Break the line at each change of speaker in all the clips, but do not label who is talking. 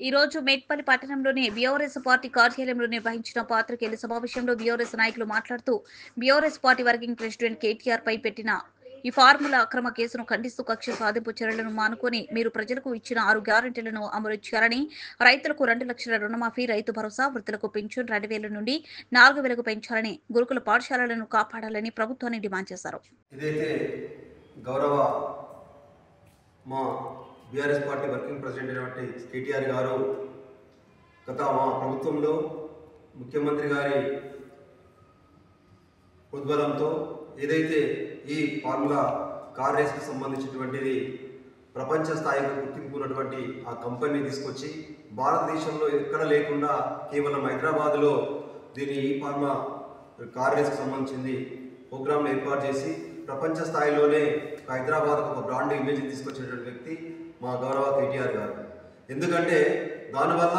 ఈ రోజు మేడ్పల్లి పట్టణంలోని బీఆర్ఎస్ పార్టీ కార్యాలయంలో నిర్వహించిన పాత్రికేయుల సమావేశంలో బీఆర్ఎస్ నాయకులు మాట్లాడుతూ BRS party working president KTR పై పెట్టిన ఈ ఫార్ములా అక్రమ కేసును ఖండిస్తూ కక్ష సాధింపు చర్యలను మానుకొని మీరు ప్రజలకు ఇచ్చిన 6 గ్యారెంటీలను అమలు చేయాలని, రైతులకు 2 లక్షల రుణమాఫీ, రైతు భరోసా, వృద్ధులకు పింఛన్ 2,000 నుండి 4,000కు పెంచాలని, గురుకుల పాఠశాలలను కాపాడాలని ప్రభుత్వాన్ని డిమాండ్ చేశారు.
ఇదైతే గౌరవ మా బీఆర్ఎస్ పార్టీ వర్కింగ్ ప్రెసిడెంట్ అయినటువంటి కేటీఆర్ గారు గత మా ప్రభుత్వంలో ముఖ్యమంత్రి గారి ఉద్బలంతో ఏదైతే ఈ ఫార్ములా కార్ రేస్కి సంబంధించినటువంటిది ప్రపంచ స్థాయిలో గుర్తింపు ఉన్నటువంటి ఆ కంపెనీని తీసుకొచ్చి భారతదేశంలో ఎక్కడ లేకుండా కేవలం హైదరాబాద్లో దీని ఈ ఫార్ములా కార్ రేస్కి సంబంధించింది ప్రోగ్రాంను ఏర్పాటు చేసి ప్రపంచ స్థాయిలోనే హైదరాబాద్కు ఒక బ్రాండ్ ఇమేజ్ తీసుకొచ్చినటువంటి వ్యక్తి మా గౌరవ కేటీఆర్ గారు. ఎందుకంటే దానివల్ల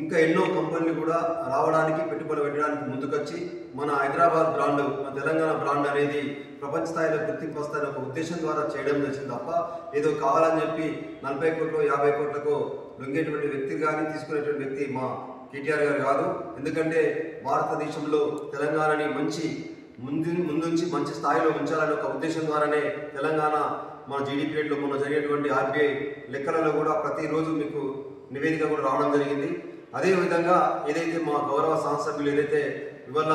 ఇంకా ఎన్నో కంపెనీలు కూడా రావడానికి, పెట్టుబడులు పెట్టడానికి ముందుకొచ్చి మన హైదరాబాద్ బ్రాండ్, మన తెలంగాణ బ్రాండ్ అనేది ప్రపంచ స్థాయిలో గుర్తింపు వస్తాయని ఒక ఉద్దేశం ద్వారా చేయడం జరిగింది తప్ప ఏదో కావాలని చెప్పి 40 కోట్లు 50 కోట్లకు లొంగేటువంటి వ్యక్తి కానీ తీసుకునేటువంటి వ్యక్తి మా కేటీఆర్ గారు కాదు. ఎందుకంటే భారతదేశంలో తెలంగాణని మంచి ముందుంచి మంచి స్థాయిలో ఉంచాలనే ఒక ఉద్దేశం ద్వారానే తెలంగాణ మన జీడీపీ రేట్లో మొన్న జరిగేటువంటి ఆర్బీఐ లెక్కలలో కూడా ప్రతిరోజు మీకు నివేదిక కూడా రావడం జరిగింది. అదేవిధంగా ఏదైతే మా గౌరవ శాసనసభ్యులు ఏదైతే ఇవాళ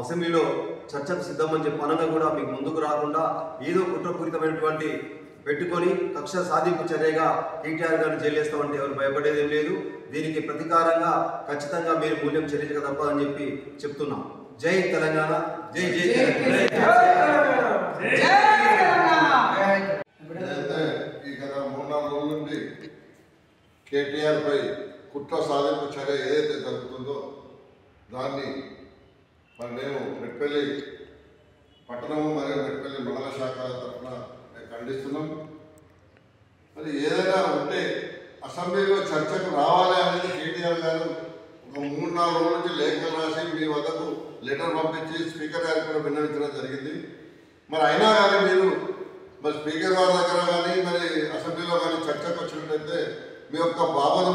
అసెంబ్లీలో చర్చకు సిద్ధమని చెప్పి అనగా కూడా మీకు ముందుకు రాకుండా ఏదో కుట్రపూరితమైనటువంటి పెట్టుకొని కక్ష సాధింపు చర్యగా కేటీఆర్ గారిని జైలేస్తామంటే ఎవరు భయపడేదేం లేదు. దీనికి ప్రతీకారంగా ఖచ్చితంగా మీరు మూల్యం చెల్లించక తప్పదని చెప్పి చెప్తున్నాం. జై తెలంగాణ, జై జై
ఈ గత 3-4 రోజుల నుండి కేటీఆర్ పై కుట్ర సాధింపు చర్య ఏదైతే జరుగుతుందో దాన్ని మరి నేను మెట్పల్లి పట్టణము మరియు మెట్పల్లి మండల శాఖ తరఫున ఖండిస్తున్నాం. మరి ఏదైనా ఉంటే అసెంబ్లీలో చర్చకు రావాలి అనేది కేటీఆర్ గారు ఒక 3-4 రోజుల నుంచి లేఖలు రాసి మీ వద్దకు లెటర్ పంపించి స్పీకర్ గారికి కూడా విన్నవించడం జరిగింది. మరి అయినా కానీ మీరు మరి స్పీకర్ గారి దగ్గర కానీ మరి అసెంబ్లీలో కానీ చర్చకు వచ్చినట్లయితే మీ యొక్క భావన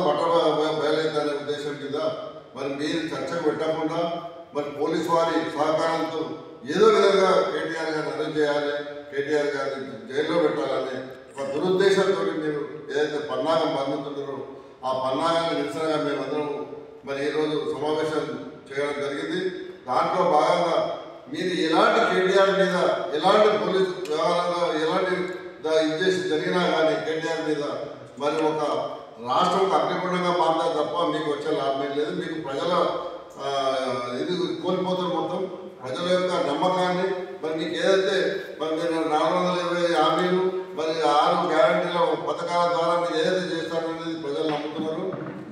బయలైందనే ఉద్దేశం మీద మరి మీరు చర్చకు పెట్టకుండా మరి పోలీసు వారి సహకారంతో ఏదో విధంగా కేటీఆర్ గారిని అరెస్ట్ చేయాలి, కేటీఆర్ గారిని జైల్లో పెట్టాలని ఒక దురుద్దేశంతో మీరు ఏదైతే పన్నాగం బంధిస్తున్నారో ఆ పన్నాగాన్ని నిరసనగా మేమందరం మరి ఈరోజు సమావేశం చేయడం జరిగింది. దాంట్లో భాగంగా మీరు ఎలాంటి కేటీఆర్ మీద ఎలాంటి పోలీసు వ్యవహారంలో ఎలాంటి ఇది జరిగినా కానీ కేటీఆర్ మీద మరి ఒక రాష్ట్రం అగ్నిగుండంగా మారుతారు తప్ప మీకు వచ్చే లాభం లేదు. మీకు ప్రజల ఇది కోల్పోతారు, మొత్తం ప్రజల యొక్క నమ్మకాన్ని. మరి మీకు ఏదైతే మరి మీరు 420 హామీలు మరి 6 గ్యారంటీల పథకాల ద్వారా మీరు ఏదైతే చేస్తారనేది ప్రజలు నమ్ముతున్నారు.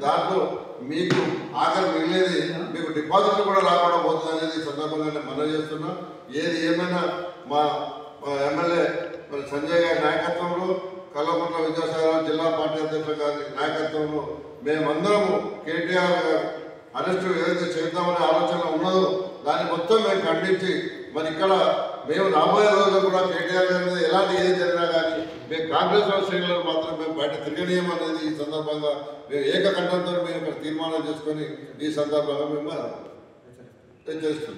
దాంట్లో మీకు ఆఖరి మిగిలేది మీకు డిపాజిట్లు కూడా రాకుండా పోతుంది అనేది సందర్భంగా నేను మనవి చేస్తున్నా. ఏది ఏమైనా మా ఎమ్మెల్యే మరి సంజయ్ గారి నాయకత్వంలో, కల్వకుంట్ల విద్యాసాగర్ జిల్లా పార్టీ అధ్యక్షుల గారి నాయకత్వంలో మేమందరము కేటీఆర్ గారు అరెస్టు ఏదైతే చేద్దామనే ఆలోచన ఉన్నదో దాన్ని మొత్తం మేము ఖండించి మరి ఇక్కడ మేము రాబోయే రోజుల్లో కూడా కేటీఆర్ గారి మీద ఎలాంటి ఏది జరిగినా కానీ మేము కాంగ్రెస్ శ్రేణులను మాత్రం మేము బయట తిరగనీయం అనేది ఈ సందర్భంగా మేము ఏకకంఠంతో మేము ఇక్కడ తీర్మానం చేసుకొని ఈ సందర్భంగా మేము చేస్తున్నాం.